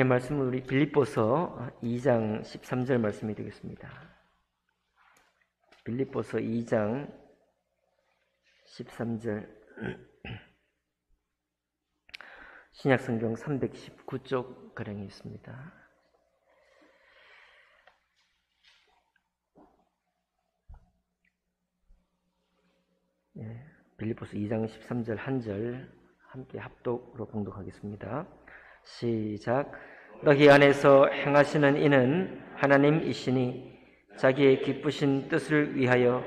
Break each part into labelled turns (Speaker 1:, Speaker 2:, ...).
Speaker 1: 하나님의 말씀은 우리 빌립보서 2장 13절 말씀이 되겠습니다. 빌립보서 2장 13절. 신약성경 319쪽 가량이 있습니다. 빌립보서 2장 13절 한 절 함께 합독으로 봉독하겠습니다. 시작. 너희 안에서 행하시는 이는 하나님이시니 자기의 기쁘신 뜻을 위하여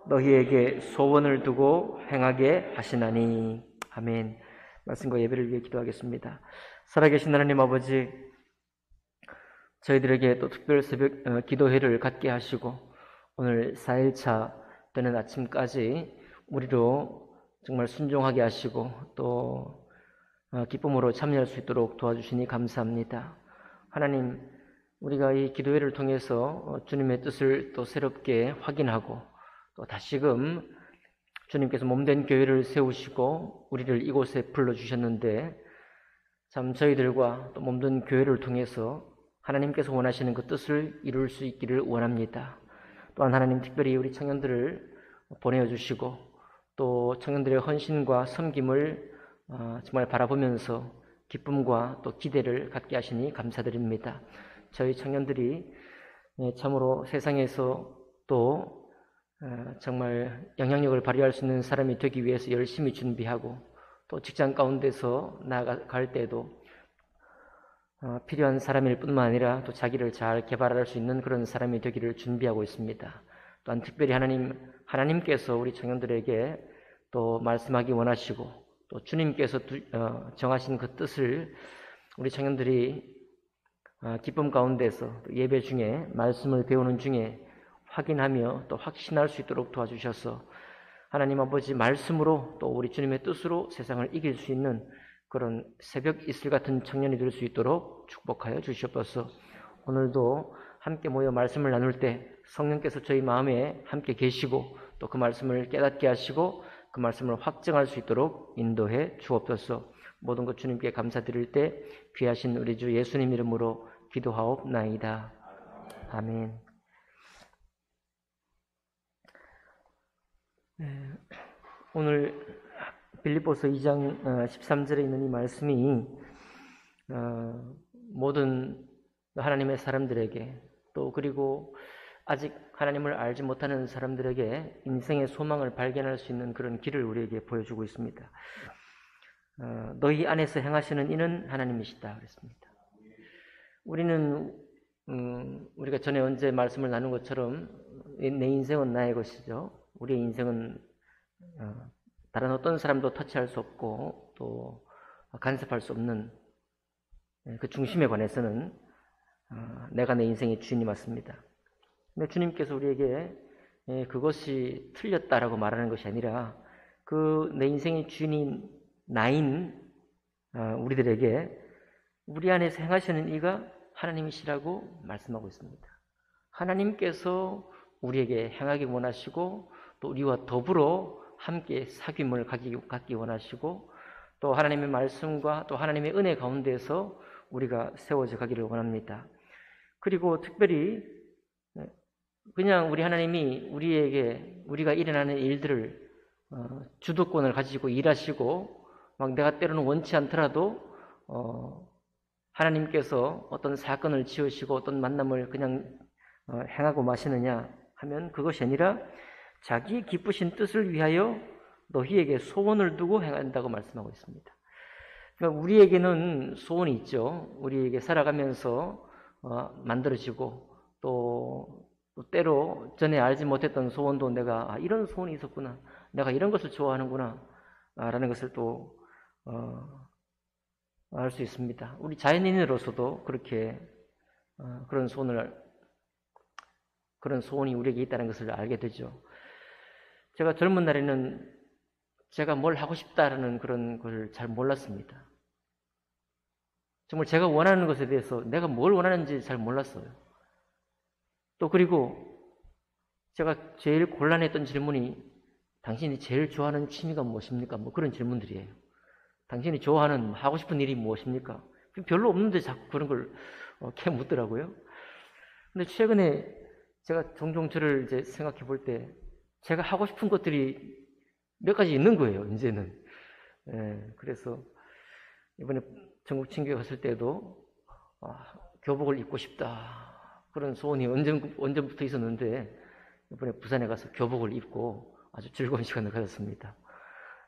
Speaker 1: 너희에게 소원을 두고 행하게 하시나니. 아멘. 말씀과 예배를 위해 기도하겠습니다. 살아계신 하나님 아버지, 저희들에게 또 특별 새벽 기도회를 갖게 하시고 오늘 4일차 되는 아침까지 우리로 정말 순종하게 하시고 또 기쁨으로 참여할 수 있도록 도와주시니 감사합니다. 하나님, 우리가 이 기도회를 통해서 주님의 뜻을 또 새롭게 확인하고 또 다시금 주님께서 몸된 교회를 세우시고 우리를 이곳에 불러주셨는데 참 저희들과 또 몸된 교회를 통해서 하나님께서 원하시는 그 뜻을 이룰 수 있기를 원합니다. 또한 하나님, 특별히 우리 청년들을 보내주시고 또 청년들의 헌신과 섬김을 정말 바라보면서 기쁨과 또 기대를 갖게 하시니 감사드립니다. 저희 청년들이 참으로 세상에서 또 정말 영향력을 발휘할 수 있는 사람이 되기 위해서 열심히 준비하고 또 직장 가운데서 나아갈 때에도 필요한 사람일 뿐만 아니라 또 자기를 잘 개발할 수 있는 그런 사람이 되기를 준비하고 있습니다. 또한 특별히 하나님께서 우리 청년들에게 또 말씀하기 원하시고 또 주님께서 정하신 그 뜻을 우리 청년들이 기쁨 가운데서 예배 중에 말씀을 배우는 중에 확인하며 또 확신할 수 있도록 도와주셔서 하나님 아버지 말씀으로 또 우리 주님의 뜻으로 세상을 이길 수 있는 그런 새벽 이슬 같은 청년이 될 수 있도록 축복하여 주시옵소서. 오늘도 함께 모여 말씀을 나눌 때 성령께서 저희 마음에 함께 계시고 또 그 말씀을 깨닫게 하시고 그 말씀을 확증할 수 있도록 인도해 주옵소서. 모든 것 주님께 감사드릴 때 귀하신 우리 주 예수님 이름으로 기도하옵나이다. 아멘. 오늘 빌립보서 2장 13절에 있는 이 말씀이 모든 하나님의 사람들에게 또 그리고 아직 하나님을 알지 못하는 사람들에게 인생의 소망을 발견할 수 있는 그런 길을 우리에게 보여주고 있습니다. 너희 안에서 행하시는 이는 하나님이시다 그랬습니다. 우리가 전에 언제 말씀을 나눈 것처럼 내 인생은 나의 것이죠. 우리의 인생은 다른 어떤 사람도 터치할 수 없고 또 간섭할 수 없는 그 중심에 관해서는 내가 내 인생의 주인이 맞습니다. 근데 주님께서 우리에게 그것이 틀렸다라고 말하는 것이 아니라 그 내 인생의 주인인 나인 우리들에게 우리 안에서 행하시는 이가 하나님이시라고 말씀하고 있습니다. 하나님께서 우리에게 행하기 원하시고 또 우리와 더불어 함께 사귐을 갖기 원하시고 또 하나님의 말씀과 또 하나님의 은혜 가운데서 우리가 세워져 가기를 원합니다. 그리고 특별히 그냥 우리 하나님이 우리가 일어나는 일들을 주도권을 가지고 일하시고 막 내가 때로는 원치 않더라도 하나님께서 어떤 사건을 지으시고 어떤 만남을 그냥 행하고 마시느냐 하면 그것이 아니라 자기 기쁘신 뜻을 위하여 너희에게 소원을 두고 행한다고 말씀하고 있습니다. 그러니까 우리에게는 소원이 있죠. 우리에게 살아가면서 만들어지고 또 때로 전에 알지 못했던 소원도 내가 이런 소원이 있었구나, 내가 이런 것을 좋아하는구나 라는 것을 또 알 수 있습니다. 우리 자연인으로서도 그렇게 그런 소원이 우리에게 있다는 것을 알게 되죠. 제가 젊은 날에는 제가 뭘 하고 싶다라는 그런 걸 잘 몰랐습니다. 정말 제가 원하는 것에 대해서 내가 뭘 원하는지 잘 몰랐어요. 또 그리고 제가 제일 곤란했던 질문이 당신이 제일 좋아하는 취미가 무엇입니까? 뭐 그런 질문들이에요. 당신이 좋아하는 하고 싶은 일이 무엇입니까? 별로 없는데 자꾸 그런 걸 캐묻더라고요. 근데 최근에 제가 종종 저를 이제 생각해 볼 때 제가 하고 싶은 것들이 몇 가지 있는 거예요, 이제는. 그래서 이번에 전국 친교회 갔을 때도 교복을 입고 싶다. 그런 소원이 언제부터 있었는데 이번에 부산에 가서 교복을 입고 아주 즐거운 시간을 가졌습니다.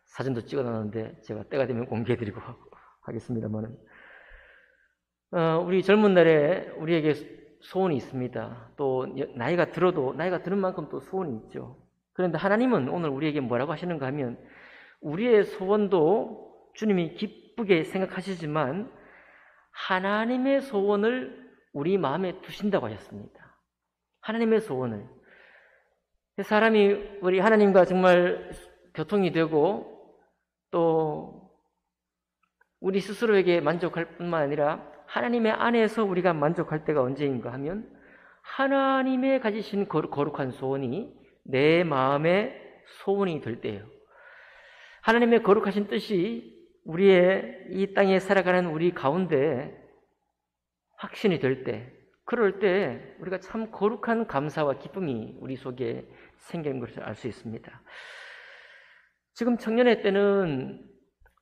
Speaker 1: 사진도 찍어놨는데 제가 때가 되면 공개해드리고 하겠습니다만은 우리 젊은 날에 우리에게 소원이 있습니다. 또 나이가 드는 만큼 또 소원이 있죠. 그런데 하나님은 오늘 우리에게 뭐라고 하시는가 하면 우리의 소원도 주님이 기쁘게 생각하시지만 하나님의 소원을 우리 마음에 두신다고 하셨습니다. 하나님의 소원을. 사람이 우리 하나님과 정말 교통이 되고 또 우리 스스로에게 만족할 뿐만 아니라 하나님의 안에서 우리가 만족할 때가 언제인가 하면 하나님의 가지신 거룩한 소원이 내 마음의 소원이 될 때예요. 하나님의 거룩하신 뜻이 우리의 이 땅에 살아가는 우리 가운데 확신이 될 때, 그럴 때 우리가 참 거룩한 감사와 기쁨이 우리 속에 생기는 것을 알 수 있습니다. 지금 청년의 때는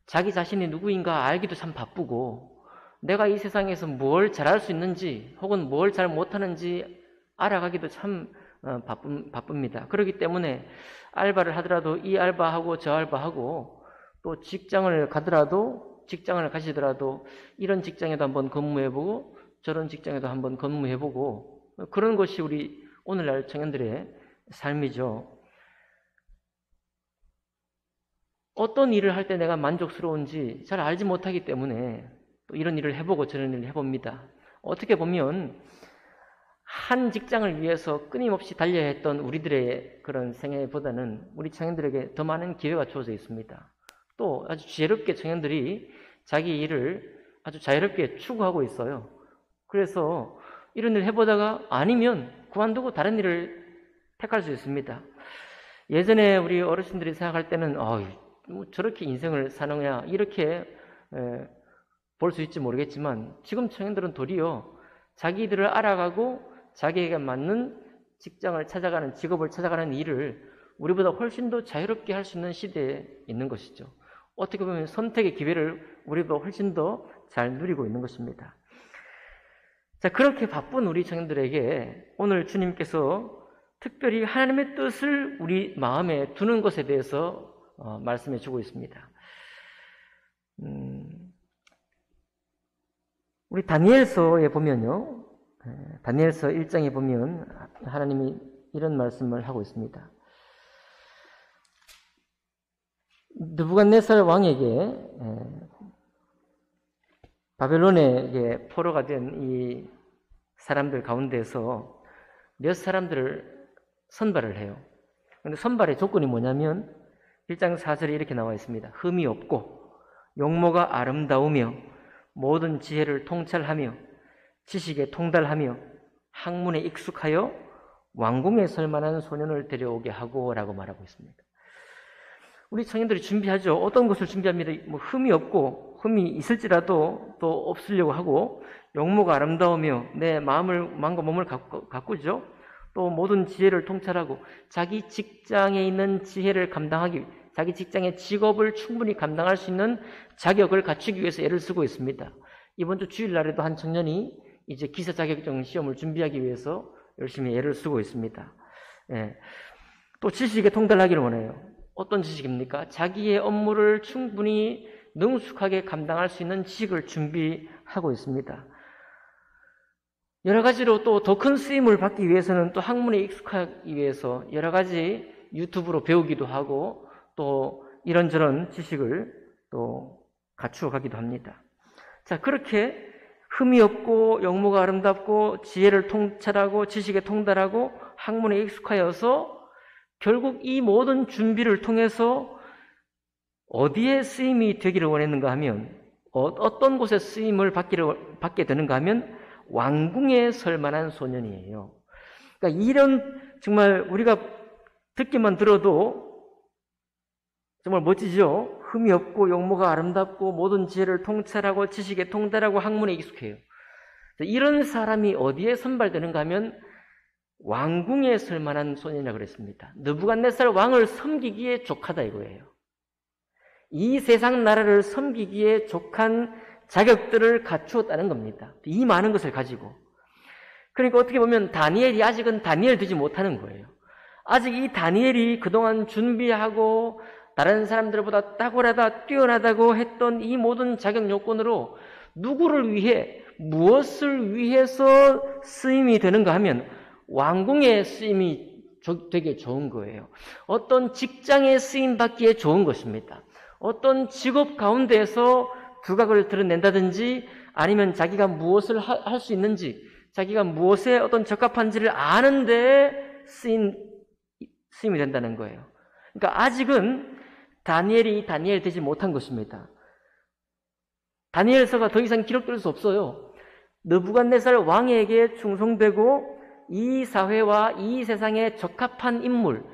Speaker 1: 자기 자신이 누구인가 알기도 참 바쁘고 내가 이 세상에서 뭘 잘할 수 있는지 혹은 뭘 잘 못하는지 알아가기도 참 바쁩니다. 그렇기 때문에 알바를 하더라도 이 알바하고 저 알바하고 또 직장을 가시더라도 이런 직장에도 한번 근무해보고 저런 직장에도 한번 근무해보고 그런 것이 우리 오늘날 청년들의 삶이죠. 어떤 일을 할 때 내가 만족스러운지 잘 알지 못하기 때문에 또 이런 일을 해보고 저런 일을 해봅니다. 어떻게 보면 한 직장을 위해서 끊임없이 달려야 했던 우리들의 그런 생애보다는 우리 청년들에게 더 많은 기회가 주어져 있습니다. 또 아주 지혜롭게 청년들이 자기 일을 아주 자유롭게 추구하고 있어요. 그래서 이런 일을 해보다가 아니면 그만두고 다른 일을 택할 수 있습니다. 예전에 우리 어르신들이 생각할 때는 뭐 저렇게 인생을 사느냐 이렇게 볼 수 있지 모르겠지만 지금 청년들은 도리어 자기들을 알아가고 자기에게 맞는 직장을 찾아가는 직업을 찾아가는 일을 우리보다 훨씬 더 자유롭게 할 수 있는 시대에 있는 것이죠. 어떻게 보면 선택의 기회를 우리보다 훨씬 더 잘 누리고 있는 것입니다. 자, 그렇게 바쁜 우리 청년들에게 오늘 주님께서 특별히 하나님의 뜻을 우리 마음에 두는 것에 대해서 말씀해 주고 있습니다. 우리 다니엘서에 보면요. 다니엘서 1장에 보면 하나님이 이런 말씀을 하고 있습니다. 느부갓네살 왕에게 바벨론에 포로가 된 이 사람들 가운데서 몇 사람들을 선발을 해요. 그런데 선발의 조건이 뭐냐면 1장 4절에 이렇게 나와 있습니다. 흠이 없고 용모가 아름다우며 모든 지혜를 통찰하며 지식에 통달하며 학문에 익숙하여 왕궁에 설 만한 소년을 데려오게 하고 라고 말하고 있습니다. 우리 청년들이 준비하죠. 어떤 것을 준비합니다. 뭐 흠이 없고 흠이 있을지라도 또 없으려고 하고 용모가 아름다우며 내 마음과 몸을 가꾸죠. 또 모든 지혜를 통찰하고 자기 직장에 있는 지혜를 자기 직장의 직업을 충분히 감당할 수 있는 자격을 갖추기 위해서 애를 쓰고 있습니다. 이번 주 주일날에도 한 청년이 이제 기사 자격증 시험을 준비하기 위해서 열심히 애를 쓰고 있습니다. 또 지식에 통달하기를 원해요. 어떤 지식입니까? 자기의 업무를 충분히 능숙하게 감당할 수 있는 지식을 준비하고 있습니다. 여러 가지로 또 더 큰 쓰임을 받기 위해서는 또 학문에 익숙하기 위해서 여러 가지 유튜브로 배우기도 하고 또 이런저런 지식을 또 갖추어 가기도 합니다. 자, 그렇게 흠이 없고 용모가 아름답고 지혜를 통찰하고 지식에 통달하고 학문에 익숙하여서 결국 이 모든 준비를 통해서 어디에 쓰임이 되기를 원했는가 하면 어떤 곳에 쓰임을 받게 되는가 하면 왕궁에 설 만한 소년이에요. 그러니까 이런 정말 우리가 듣기만 들어도 정말 멋지죠? 흠이 없고 용모가 아름답고 모든 지혜를 통찰하고 지식에 통달하고 학문에 익숙해요. 이런 사람이 어디에 선발되는가 하면 왕궁에 설 만한 소년이라고 그랬습니다. 느부갓네살 왕을 섬기기에 족하다 이거예요. 이 세상 나라를 섬기기에 족한 자격들을 갖추었다는 겁니다. 이 많은 것을 가지고. 그러니까 어떻게 보면 다니엘이 아직은 다니엘 되지 못하는 거예요. 아직 이 다니엘이 그동안 준비하고 다른 사람들보다 탁월하다, 뛰어나다고 했던 이 모든 자격 요건으로 누구를 위해, 무엇을 위해서 쓰임이 되는가 하면 왕궁의 쓰임이 되게 좋은 거예요. 어떤 직장에 쓰임 받기에 좋은 것입니다. 어떤 직업 가운데에서 두각을 드러낸다든지 아니면 자기가 무엇을 할 수 있는지, 자기가 무엇에 어떤 적합한지를 아는데 쓰임이 된다는 거예요. 그러니까 아직은 다니엘이 다니엘 되지 못한 것입니다. 다니엘서가 더 이상 기록될 수 없어요. 느부갓네살 왕에게 충성되고 이 사회와 이 세상에 적합한 인물,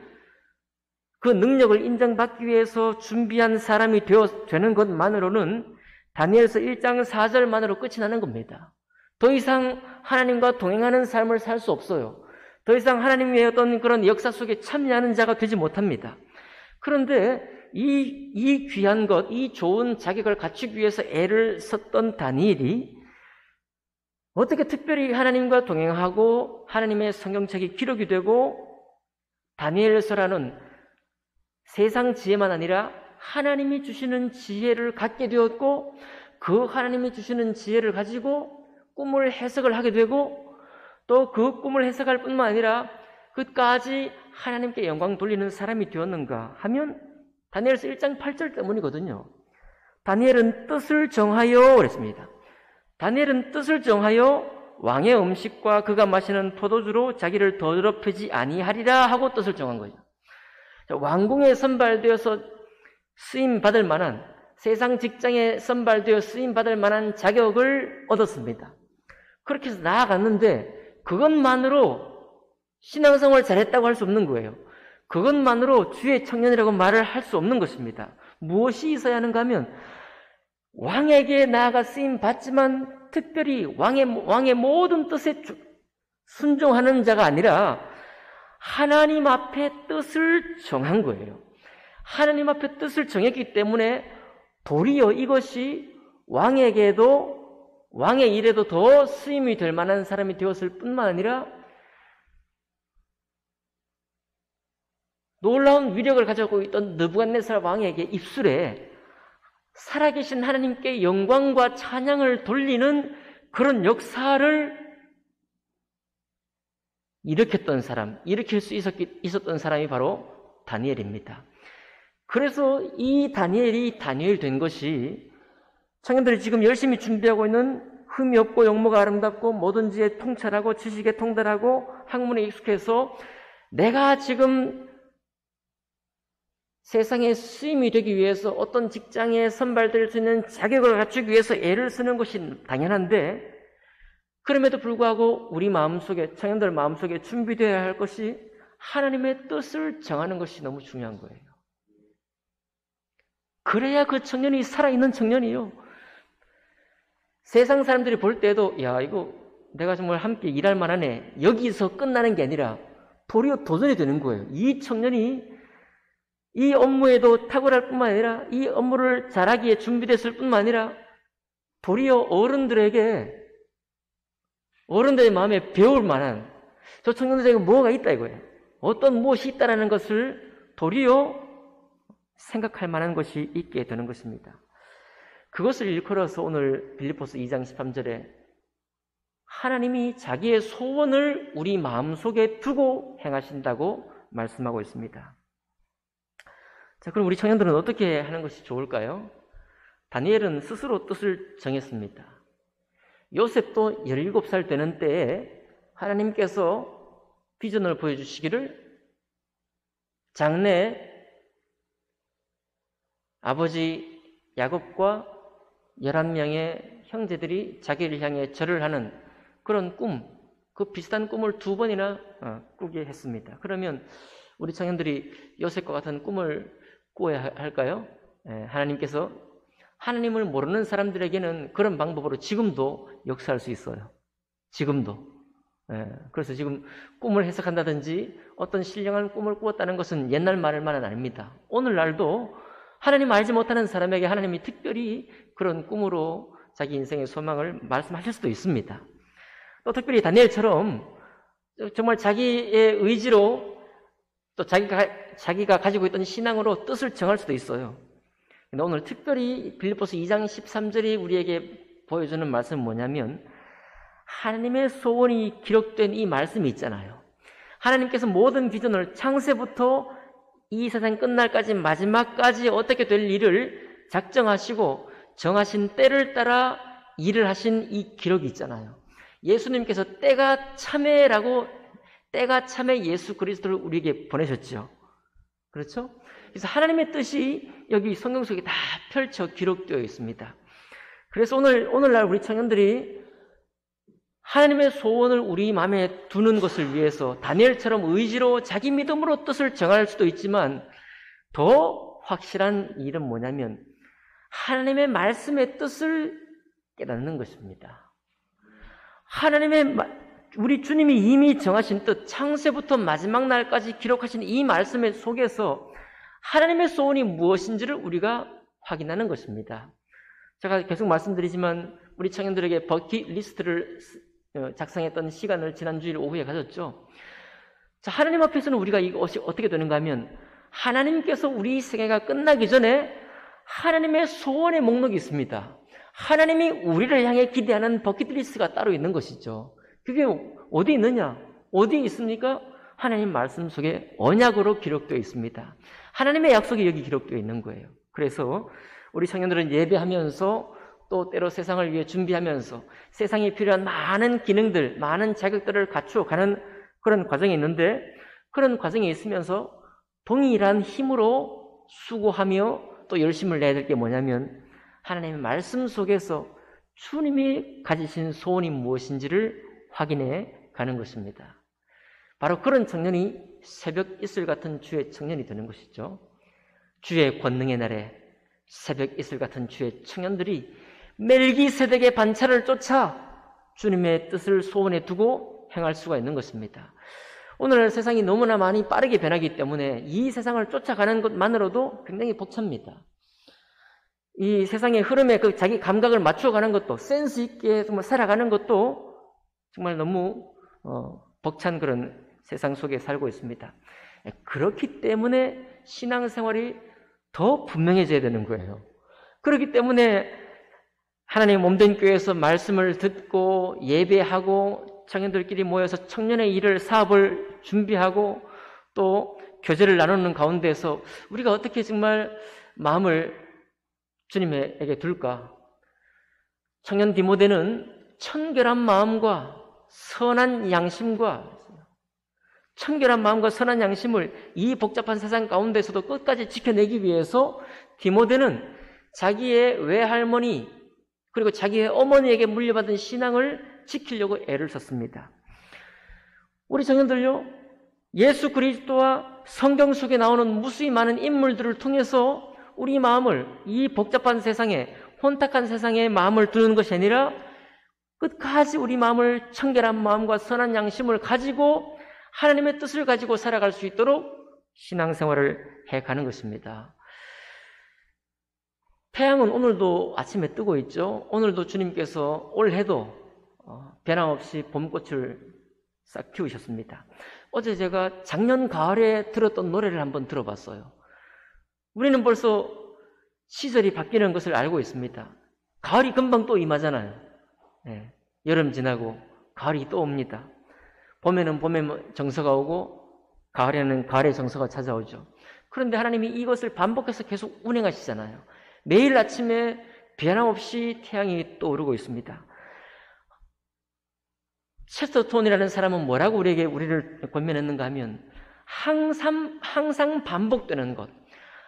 Speaker 1: 그 능력을 인정받기 위해서 준비한 사람이 되는 것만으로는 다니엘서 1장 4절만으로 끝이 나는 겁니다. 더 이상 하나님과 동행하는 삶을 살 수 없어요. 더 이상 하나님의 어떤 그런 역사 속에 참여하는 자가 되지 못합니다. 그런데 이 귀한 것, 이 좋은 자격을 갖추기 위해서 애를 썼던 다니엘이 어떻게 특별히 하나님과 동행하고 하나님의 성경책이 기록이 되고 다니엘서라는 세상 지혜만 아니라 하나님이 주시는 지혜를 갖게 되었고 그 하나님이 주시는 지혜를 가지고 꿈을 해석을 하게 되고 또 그 꿈을 해석할 뿐만 아니라 끝까지 하나님께 영광 돌리는 사람이 되었는가 하면 다니엘서 1장 8절 때문이거든요. 다니엘은 뜻을 정하여 그랬습니다. 다니엘은 뜻을 정하여 왕의 음식과 그가 마시는 포도주로 자기를 더럽히지 아니하리라 하고 뜻을 정한 거죠. 왕궁에 선발되어서 쓰임받을 만한, 세상 직장에 선발되어 쓰임받을 만한 자격을 얻었습니다. 그렇게 해서 나아갔는데 그것만으로 신앙생활을 잘했다고 할 수 없는 거예요. 그것만으로 주의 청년이라고 말을 할 수 없는 것입니다. 무엇이 있어야 하는가 하면 왕에게 나아가 쓰임받지만 특별히 왕의 모든 뜻에 순종하는 자가 아니라 하나님 앞에 뜻을 정한 거예요. 하나님 앞에 뜻을 정했기 때문에 도리어 이것이 왕의 일에도 더 쓰임이 될 만한 사람이 되었을 뿐만 아니라 놀라운 위력을 가지고 있던 느부갓네살 왕에게 입술에 살아계신 하나님께 영광과 찬양을 돌리는 그런 역사를 일으킬 수 있었던 사람이 바로 다니엘입니다. 그래서 이 다니엘이 다니엘 된 것이 청년들이 지금 열심히 준비하고 있는 흠이 없고 용모가 아름답고 뭐든지에 통찰하고 지식에 통달하고 학문에 익숙해서 내가 지금 세상에 쓰임이 되기 위해서 어떤 직장에 선발될 수 있는 자격을 갖추기 위해서 애를 쓰는 것이 당연한데 그럼에도 불구하고 우리 마음속에 청년들 마음속에 준비되어야 할 것이 하나님의 뜻을 정하는 것이 너무 중요한 거예요. 그래야 그 청년이 살아있는 청년이요. 세상 사람들이 볼 때도 야 이거 내가 정말 함께 일할 만하네 여기서 끝나는 게 아니라 도리어 도전이 되는 거예요. 이 청년이 이 업무에도 탁월할 뿐만 아니라 이 업무를 잘하기에 준비됐을 뿐만 아니라 도리어 어른들의 마음에 배울 만한 저 청년들에게 뭐가 있다 이거예요. 어떤 무엇이 있다라는 것을 도리어 생각할 만한 것이 있게 되는 것입니다. 그것을 일컬어서 오늘 빌립보서 2장 13절에 하나님이 자기의 소원을 우리 마음속에 두고 행하신다고 말씀하고 있습니다. 자, 그럼 우리 청년들은 어떻게 하는 것이 좋을까요? 다니엘은 스스로 뜻을 정했습니다. 요셉도 17살 되는 때에 하나님께서 비전을 보여주시기를 장래 아버지 야곱과 11명의 형제들이 자기를 향해 절을 하는 그런 그 비슷한 꿈을 2번이나 꾸게 했습니다. 그러면 우리 청년들이 요셉과 같은 꿈을 꾸어야 할까요? 하나님께서 하나님을 모르는 사람들에게는 그런 방법으로 지금도 역사할 수 있어요. 지금도. 그래서 지금 꿈을 해석한다든지 어떤 신령한 꿈을 꾸었다는 것은 옛날 말만은 아닙니다. 오늘날도 하나님 알지 못하는 사람에게 하나님이 특별히 그런 꿈으로 자기 인생의 소망을 말씀하실 수도 있습니다. 또 특별히 다니엘처럼 정말 자기의 의지로 또 자기가 가지고 있던 신앙으로 뜻을 정할 수도 있어요. 근데 오늘 특별히 빌립보서 2장 13절이 우리에게 보여주는 말씀은 뭐냐면 하나님의 소원이 기록된 이 말씀이 있잖아요. 하나님께서 모든 비전을 창세부터 이 세상 끝날까지 마지막까지 어떻게 될 일을 작정하시고 정하신 때를 따라 일을 하신 이 기록이 있잖아요. 예수님께서 때가 참에 예수 그리스도를 우리에게 보내셨죠. 그렇죠? 그래서 하나님의 뜻이 여기 성경 속에 다 펼쳐 기록되어 있습니다. 그래서 오늘날 우리 청년들이 하나님의 소원을 우리 마음에 두는 것을 위해서 다니엘처럼 의지로 자기 믿음으로 뜻을 정할 수도 있지만 더 확실한 일은 뭐냐면 하나님의 말씀의 뜻을 깨닫는 것입니다. 우리 주님이 이미 정하신 뜻, 창세부터 마지막 날까지 기록하신 이 말씀의 속에서 하나님의 소원이 무엇인지를 우리가 확인하는 것입니다. 제가 계속 말씀드리지만 우리 청년들에게 버킷리스트를 작성했던 시간을 지난주일 오후에 가졌죠. 자, 하나님 앞에서는 우리가 이것이 어떻게 되는가 하면 하나님께서 우리 생애가 끝나기 전에 하나님의 소원의 목록이 있습니다. 하나님이 우리를 향해 기대하는 버킷리스트가 따로 있는 것이죠. 그게 어디 있느냐? 어디에 있습니까? 하나님 말씀 속에 언약으로 기록되어 있습니다. 하나님의 약속이 여기 기록되어 있는 거예요. 그래서 우리 청년들은 예배하면서 또 때로 세상을 위해 준비하면서 세상에 필요한 많은 기능들, 많은 자격들을 갖추어가는 그런 과정이 있는데 그런 과정이 있으면서 동일한 힘으로 수고하며 또 열심을 내야 될 게 뭐냐면 하나님의 말씀 속에서 주님이 가지신 소원이 무엇인지를 확인해 가는 것입니다. 바로 그런 청년이 새벽 이슬 같은 주의 청년이 되는 것이죠. 주의 권능의 날에 새벽 이슬 같은 주의 청년들이 멜기세덱의 반차를 쫓아 주님의 뜻을 소원에 두고 행할 수가 있는 것입니다. 오늘날 세상이 너무나 많이 빠르게 변하기 때문에 이 세상을 쫓아가는 것만으로도 굉장히 벅찹니다. 이 세상의 흐름에 자기 감각을 맞춰가는 것도 센스 있게 정말 살아가는 것도 정말 너무 벅찬 그런 세상 속에 살고 있습니다. 그렇기 때문에 신앙생활이 더 분명해져야 되는 거예요. 그렇기 때문에 하나님의 몸된 교회에서 말씀을 듣고 예배하고 청년들끼리 모여서 청년의 일을 사업을 준비하고 또 교제를 나누는 가운데서 우리가 어떻게 정말 마음을 주님에게 둘까? 청년 디모데는 청결한 마음과 선한 양심을 이 복잡한 세상 가운데서도 끝까지 지켜내기 위해서 디모데는 자기의 외할머니 그리고 자기의 어머니에게 물려받은 신앙을 지키려고 애를 썼습니다. 우리 청년들요, 예수 그리스도와 성경 속에 나오는 무수히 많은 인물들을 통해서 우리 마음을 이 복잡한 세상에, 혼탁한 세상에 마음을 두는 것이 아니라 끝까지 우리 마음을 청결한 마음과 선한 양심을 가지고 하나님의 뜻을 가지고 살아갈 수 있도록 신앙생활을 해가는 것입니다. 태양은 오늘도 아침에 뜨고 있죠. 오늘도 주님께서 올해도 변함없이 봄꽃을 싹 피우셨습니다. 어제 제가 작년 가을에 들었던 노래를 한번 들어봤어요. 우리는 벌써 시절이 바뀌는 것을 알고 있습니다. 가을이 금방 또 임하잖아요. 네, 여름 지나고 가을이 또 옵니다. 봄에는 봄의 정서가 오고 가을에는 가을의 정서가 찾아오죠. 그런데 하나님이 이것을 반복해서 계속 운행하시잖아요. 매일 아침에 변함없이 태양이 떠오르고 있습니다. 체스터톤이라는 사람은 뭐라고 우리를 권면했는가 하면 항상 반복되는 것,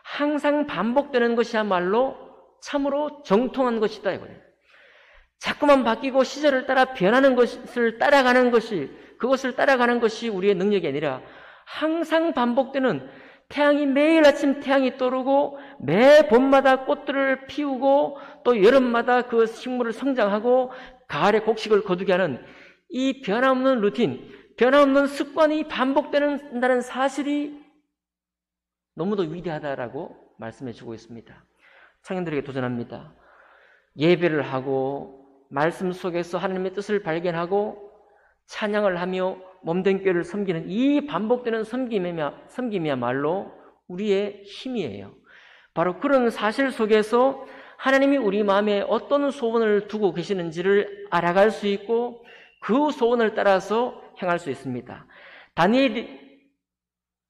Speaker 1: 항상 반복되는 것이야말로 참으로 정통한 것이다 이거예요. 자꾸만 바뀌고 시절을 따라 변하는 것을 따라가는 것이, 그것을 따라가는 것이 우리의 능력이 아니라 항상 반복되는 태양이 매일 아침 태양이 떠오르고 매 봄마다 꽃들을 피우고 또 여름마다 그 식물을 성장하고 가을에 곡식을 거두게 하는 이 변함없는 루틴, 변함없는 습관이 반복되는다는 사실이 너무도 위대하다라고 말씀해 주고 있습니다. 청년들에게 도전합니다. 예배를 하고 말씀 속에서 하나님의 뜻을 발견하고 찬양을 하며 몸된 교회를 섬기는 이 반복되는 섬김이야말로 우리의 힘이에요. 바로 그런 사실 속에서 하나님이 우리 마음에 어떤 소원을 두고 계시는지를 알아갈 수 있고 그 소원을 따라서 행할 수 있습니다.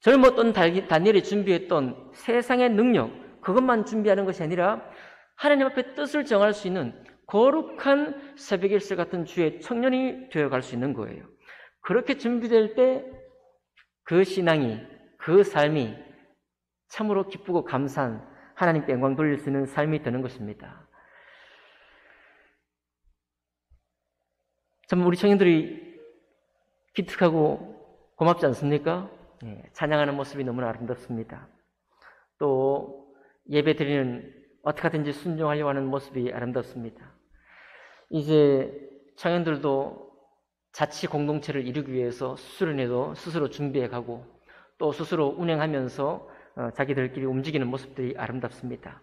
Speaker 1: 젊었던 다니엘이 준비했던 세상의 능력, 그것만 준비하는 것이 아니라 하나님 앞에 뜻을 정할 수 있는 거룩한 새벽의 일ser 같은 주의 청년이 되어갈 수 있는 거예요. 그렇게 준비될 때 그 신앙이, 그 삶이 참으로 기쁘고 감사한 하나님께 영광 돌릴 수 있는 삶이 되는 것입니다. 참 우리 청년들이 기특하고 고맙지 않습니까? 찬양하는 모습이 너무나 아름답습니다. 또 예배 드리는 어떻게 하든지 순종하려고 하는 모습이 아름답습니다. 이제 청년들도 자치 공동체를 이루기 위해서 수련회도 스스로 준비해가고 또 스스로 운행하면서 자기들끼리 움직이는 모습들이 아름답습니다.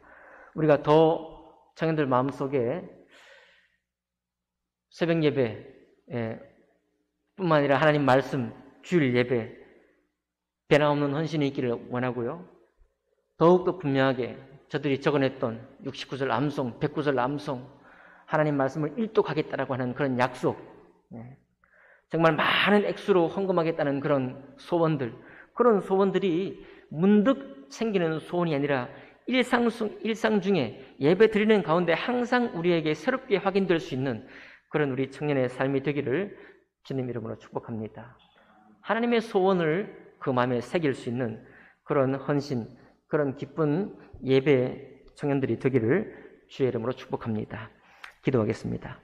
Speaker 1: 우리가 더 청년들 마음속에 새벽 예배 뿐만 아니라 하나님 말씀, 주일 예배, 변함없는 헌신이 있기를 원하고요. 더욱더 분명하게 저들이 적어냈던 69절 암송, 109절 암송, 하나님 말씀을 일독하겠다라고 하는 그런 약속, 정말 많은 액수로 헌금하겠다는 그런 소원들, 그런 소원들이 문득 생기는 소원이 아니라 일상 중에 예배 드리는 가운데 항상 우리에게 새롭게 확인될 수 있는 그런 우리 청년의 삶이 되기를 주님 이름으로 축복합니다. 하나님의 소원을 그 마음에 새길 수 있는 그런 헌신, 그런 기쁜 예배 청년들이 되기를 주의 이름으로 축복합니다. 기도하겠습니다.